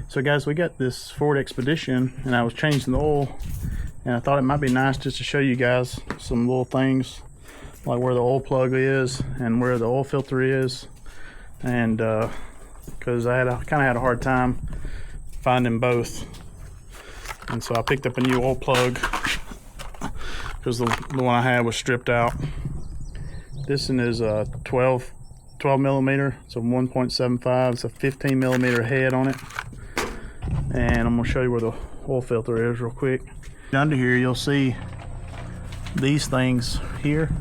So guys, we got this Ford Expedition and I was changing the oil, and I thought it might be nice just to show you guys some little things like where the oil plug is and where the oil filter is, and because I kind of had a hard time finding both, and so I picked up a new oil plug because the one I had was stripped out. This one is a 12 millimeter, it's a 1.75, it's a 15 millimeter head on it. And I'm gonna show you where the oil filter is real quick. Under here you'll see these things here.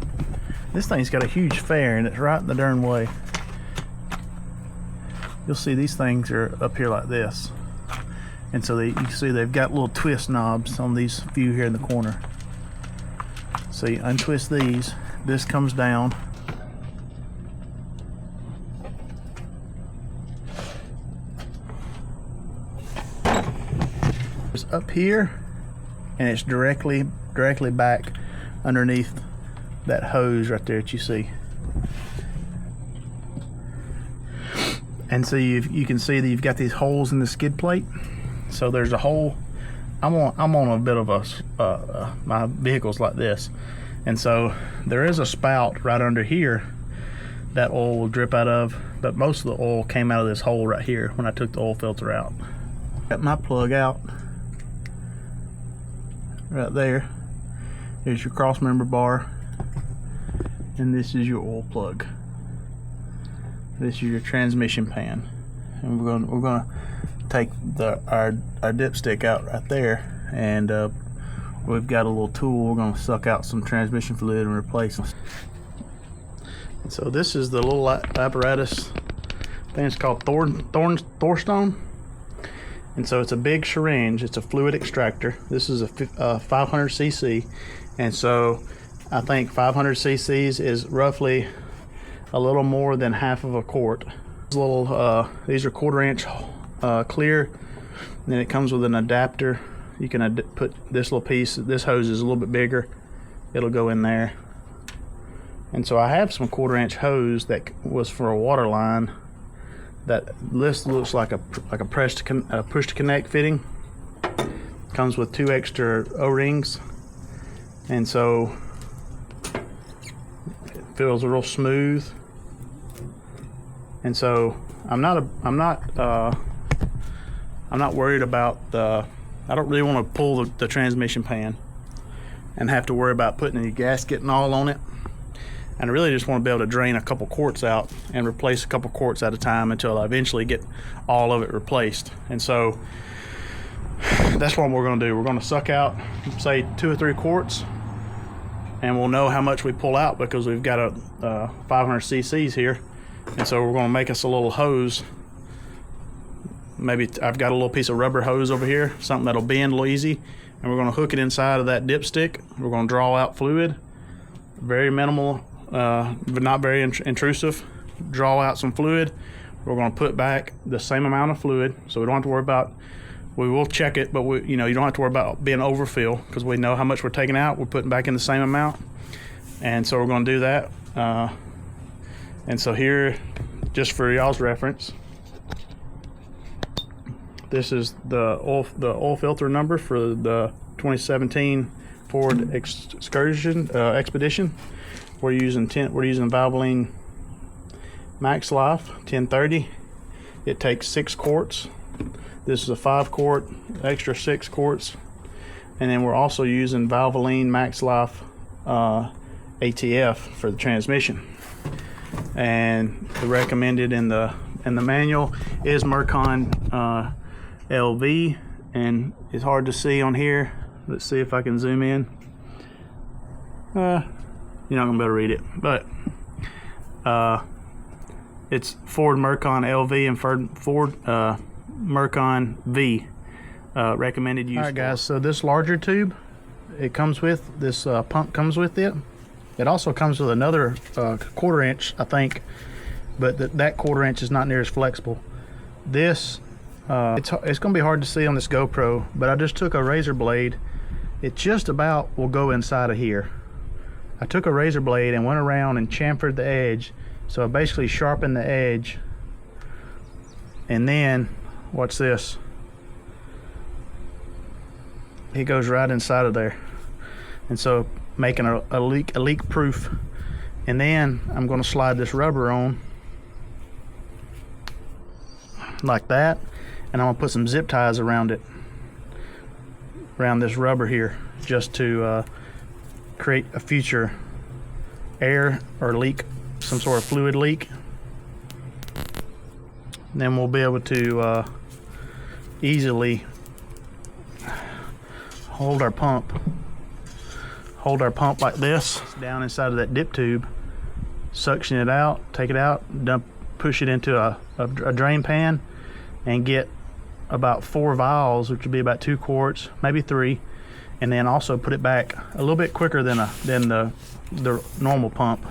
This thing's got a huge fair and it's right in the darn way. You'll see these things are up here like this. And so you can see they've got little twist knobs on these few here in the corner. So you untwist these, this comes down. It's up here and it's directly back underneath that hose right there that you see. And so you can see that you've got these holes in the skid plate. So there's a hole. I'm on a bit of a my vehicle's like this, and so there is a spout right under here that oil will drip out of, but most of the oil came out of this hole right here when I took the oil filter out. Got my plug out right there. Here's your cross member bar, and this is your oil plug. This is your transmission pan, and we're gonna take our dipstick out right there, and we've got a little tool. We're gonna suck out some transmission fluid and replace it. And so this is the little apparatus. I think it's called Thorstone. And so it's a big syringe. It's a fluid extractor. This is a 500 cc, and so I think 500 cc's is roughly a little more than half of a quart. These are 1/4 inch clear, and then it comes with an adapter. You can put this little piece. This hose is a little bit bigger. It'll go in there. And so I have some 1/4 inch hose that was for a water line. That list looks like a push to connect fitting. Comes with 2 extra O-rings, and so it feels real smooth. And so I'm not worried about I don't really want to pull the transmission pan and have to worry about putting any gasket and all on it. And I really just want to be able to drain a couple quarts out and replace a couple quarts at a time until I eventually get all of it replaced. And so that's what we're going to do. We're going to suck out, say, 2 or 3 quarts, and we'll know how much we pull out because we've got a 500 cc's here. And so we're going to make us a little hose. Maybe I've got a little piece of rubber hose over here, something that'll bend a little easy, and we're going to hook it inside of that dipstick. We're going to draw out fluid, very minimal, but not very intrusive. Draw out some fluid. We're going to put back the same amount of fluid, so we don't have to worry about. We will check it, but you don't have to worry about being overfill because we know how much we're taking out. We're putting back in the same amount, and so we're going to do that. And so here, just for y'all's reference, this is the oil filter number for the 2017 Ford Expedition. We're using Valvoline Max Life 1030. It takes 6 quarts. This is a 5 quart, extra 6 quarts, and then we're also using Valvoline Max Life ATF for the transmission. And the recommended in the manual is Mercon LV, and it's hard to see on here. Let's see if I can zoom in. You're not gonna be able to read it, but it's Ford Mercon LV and Ford Mercon V recommended use. All right, guys. So this larger tube, it comes with this pump. Comes with it. It also comes with another 1/4 inch, I think, but that 1/4 inch is not near as flexible. This it's going to be hard to see on this GoPro, but I just took a razor blade. It just about will go inside of here. I took a razor blade and went around and chamfered the edge, so I basically sharpened the edge, and then watch this. it goes right inside of there, and so making a leak proof. And then I'm going to slide this rubber on like that, and I'm going to put some zip ties around it, around this rubber here, just to create a future air or leak, some sort of fluid leak. And then we'll be able to easily hold our pump like this down inside of that dip tube, suction it out, take it out, push it into a drain pan, and get about 4 vials, which would be about 2 quarts, maybe 3, and then also put it back a little bit quicker than the normal pump.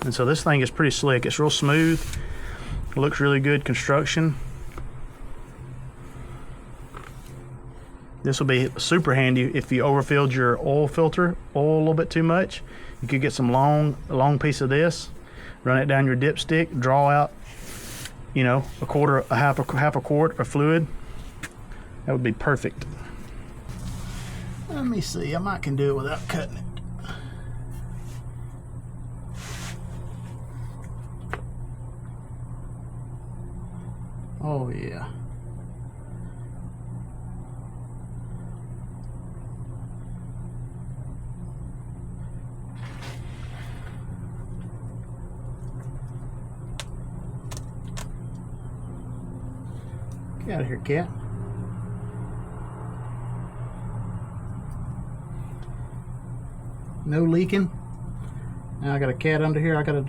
And so this thing is pretty slick. It's real smooth. It looks really good construction. This will be super handy if you overfilled your oil filter a little bit too much. You could get some long piece of this, run it down your dipstick, draw out, you know, half a quart of fluid. That would be perfect. Let me see. I might can do it without cutting it. Oh yeah. Get out of here, cat. No leaking. Now I got a cat under here I gotta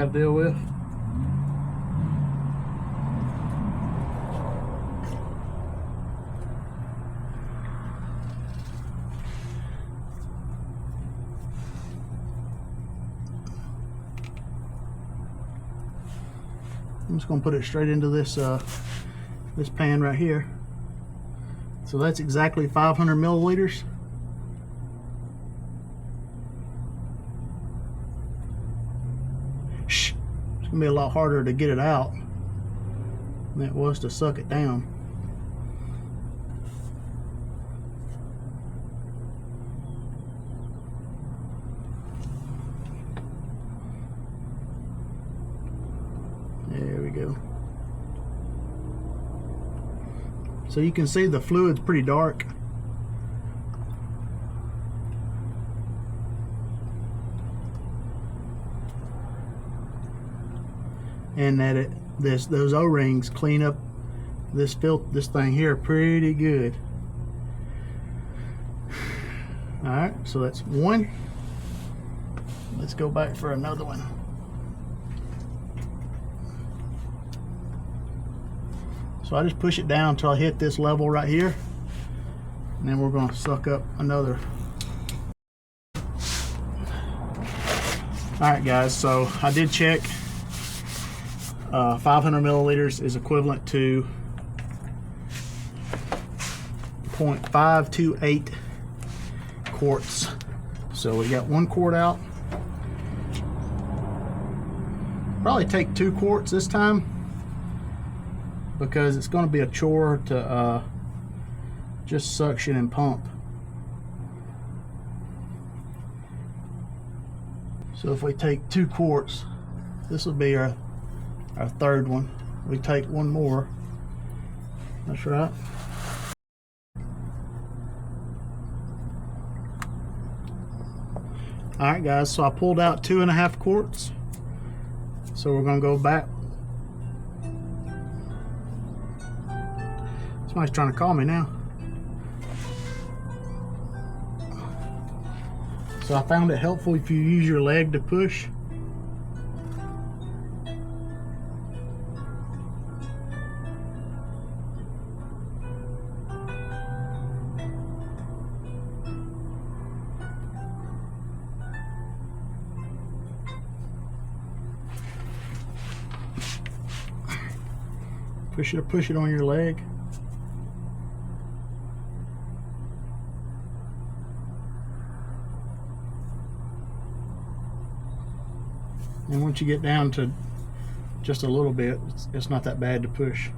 deal with. I'm just gonna put it straight into this this pan right here. So that's exactly 500 milliliters. Shh. It's gonna be a lot harder to get it out than it was to suck it down. There we go. So you can see the fluid's pretty dark. And that those O-rings clean up this thing here pretty good. All right, so that's one. Let's go back for another one. So I just push it down until I hit this level right here, and then we're going to suck up another. Alright guys, so I did check. 500 milliliters is equivalent to 0.528 quarts. So we got 1 quart out. Probably take 2 quarts this time, because it's going to be a chore to just suction and pump. So if we take 2 quarts, this will be our third one. We take 1 more. That's right. Alright guys, so I pulled out 2.5 quarts. So we're going to go back. Somebody's trying to call me now. So I found it helpful if you use your leg to push. Push it on your leg. And once you get down to just a little bit, it's not that bad to push.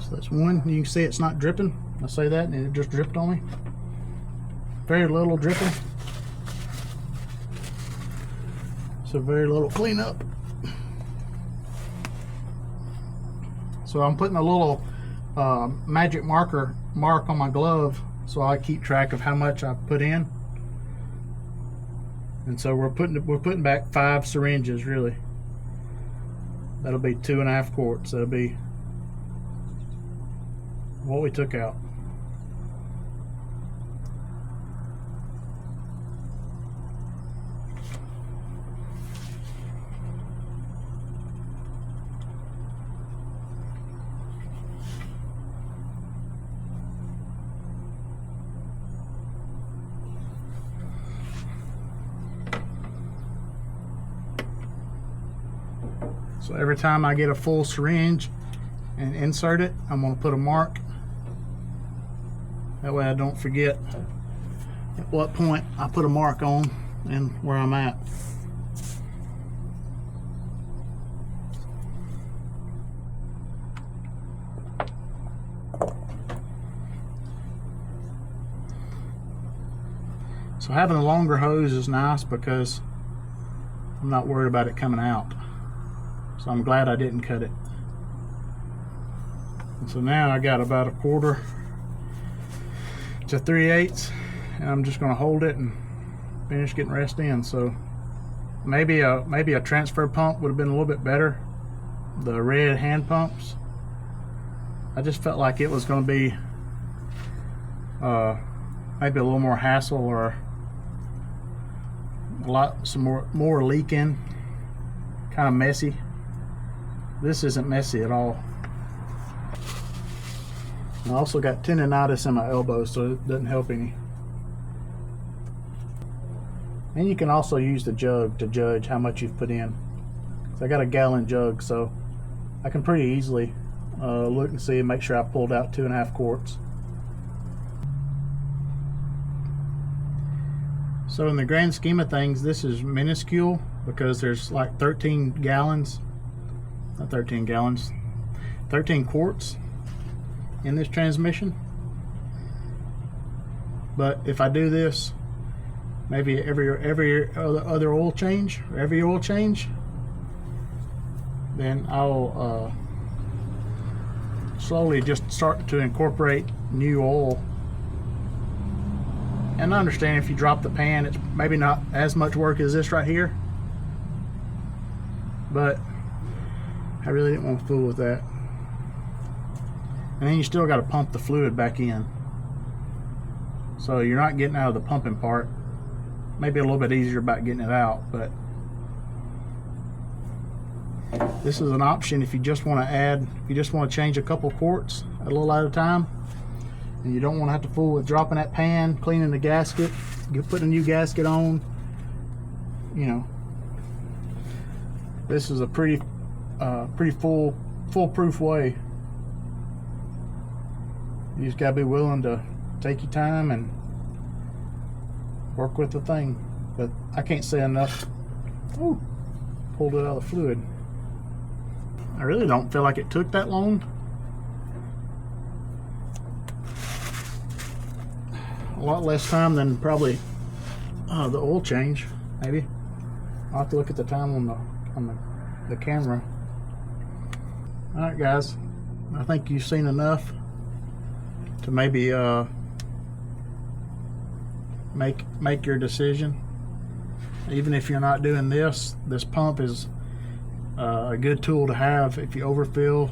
So that's one. You can see it's not dripping. I say that and it just dripped on me. Very little dripping. So very little cleanup. So I'm putting a little magic mark on my glove so I keep track of how much I put in. And so we're putting back 5 syringes really. That'll be 2.5 quarts. That'll be what we took out. So every time I get a full syringe and insert it, I'm going to put a mark. That way I don't forget at what point I put a mark on and where I'm at. So having a longer hose is nice because I'm not worried about it coming out. So I'm glad I didn't cut it. And so now I got about 1/4 to 3/8, and I'm just going to hold it and finish getting rest in. So maybe a transfer pump would have been a little bit better. The red hand pumps. I just felt like it was going to be maybe a little more hassle or some more leaking, kind of messy. This isn't messy at all. I also got tendonitis in my elbow, so it doesn't help any. And you can also use the jug to judge how much you've put in. So I got a gallon jug, so I can pretty easily look and see and make sure I pulled out 2.5 quarts. So in the grand scheme of things, this is minuscule because there's like 13 gallons. Not 13 gallons, 13 quarts in this transmission. But if I do this maybe every other oil change, or every oil change, then I'll slowly just start to incorporate new oil. And I understand if you drop the pan, it's maybe not as much work as this right here, but I really didn't want to fool with that. And then you still got to pump the fluid back in. So you're not getting out of the pumping part. Maybe a little bit easier about getting it out, but this is an option if you just want to change a couple quarts a little at a time, and you don't want to have to fool with dropping that pan, cleaning the gasket, putting a new gasket on. You know, this is a pretty foolproof way. You just gotta be willing to take your time and work with the thing. But I can't say enough. Ooh, pulled it out of the fluid. I really don't feel like it took that long. A lot less time than probably the oil change, maybe. I'll have to look at the time on the camera. Alright guys, I think you've seen enough to maybe make your decision. Even if you're not doing this pump is a good tool to have if you overfill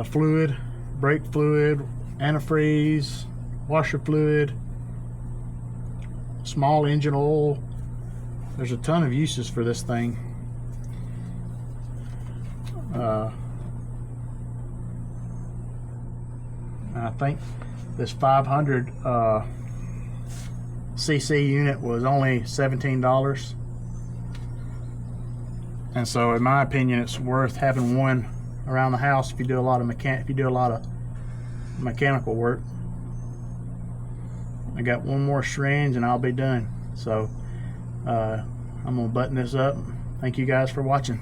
fluid, brake fluid, antifreeze, washer fluid, small engine oil. There's a ton of uses for this thing. I think this 500 cc unit was only $17, and so in my opinion it's worth having one around the house if you do a lot of mechanical work. I got one more syringe and I'll be done. So I'm gonna button this up. Thank you guys for watching.